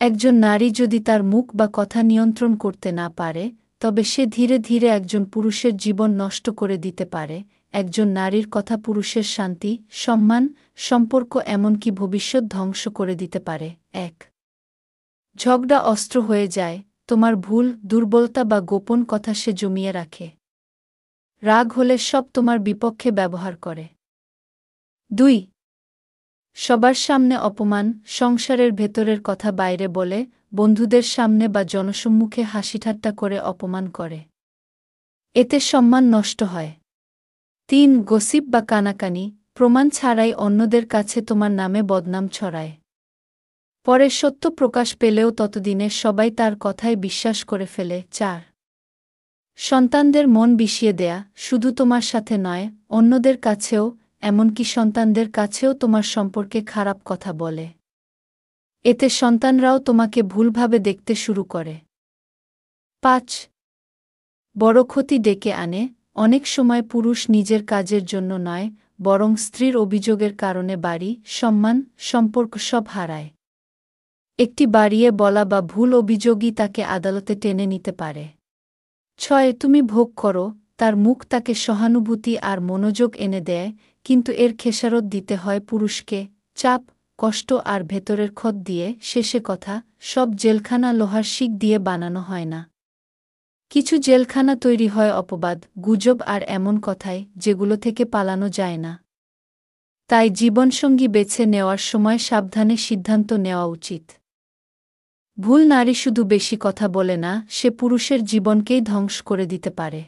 একজন নারী যদি তার মুখ বা কথা নিয়ন্ত্রণ করতে না পারে, তবে সে ধীরে ধীরে একজন পুরুষের জীবন নষ্ট করে দিতে পারে। একজন নারীর কথা পুরুষের শান্তি, সম্মান, সম্পর্ক এমনকি ভবিষ্যৎ ধ্বংস করে দিতে পারে। ১. ঝগড়া অস্ত্র হয়ে যায়। তোমার ভুল, দুর্বলতা বা গোপন কথা সে জমিয়ে রাখে। রাগ হলে সব তোমার বিপক্ষে ব্যবহার করে। ২. সবার সামনে অপমান, সংসারের ভেতরের কথা বাইরে বলে, বন্ধুদের সামনে বা জনসম্মুখে হাসিঠাট্টা করে অপমান করে। এতে সম্মান নষ্ট হয়। ৩. গসিপ বা কানাকানি, প্রমাণ ছাড়াই অন্যদের কাছে তোমার নামে বদনাম ছড়ায়। পরে সত্য প্রকাশ পেলেও ততদিনে সবাই তার কথায় বিশ্বাস করে ফেলে। ৪. সন্তানদের মন বিষিয়ে দেয়া, শুধু তোমার সাথে নয়, অন্যদের কাছেও, এমনকি সন্তানদের কাছেও তোমার সম্পর্কে খারাপ কথা বলে। এতে সন্তানরাও তোমাকে ভুলভাবে দেখতে শুরু করে। ৫. বড় ক্ষতি ডেকে আনে। অনেক সময় পুরুষ নিজের কাজের জন্য নয়, বরং স্ত্রীর অভিযোগের কারণে বাড়ি, সম্মান, সম্পর্ক সব হারায়। একটি বাড়িয়ে বলা বা ভুল অভিযোগই তাকে আদালতে টেনে নিতে পারে। ৬. তুমি ভোগ করো, তার মুখ তাকে সহানুভূতি আর মনোযোগ এনে দেয়, কিন্তু এর খেসারত দিতে হয় পুরুষকে, চাপ, কষ্ট আর ভেতরের ক্ষত দিয়ে। শেষে কথা, সব জেলখানা লোহার শিক দিয়ে বানানো হয় না। কিছু জেলখানা তৈরি হয় অপবাদ, গুজব আর এমন কথায়, যেগুলো থেকে পালানো যায় না। তাই জীবনসঙ্গী বেছে নেওয়ার সময় সাবধানে সিদ্ধান্ত নেওয়া উচিত। ভুল নারী শুধু বেশি কথা বলে না, সে পুরুষের জীবনকেই ধ্বংস করে দিতে পারে।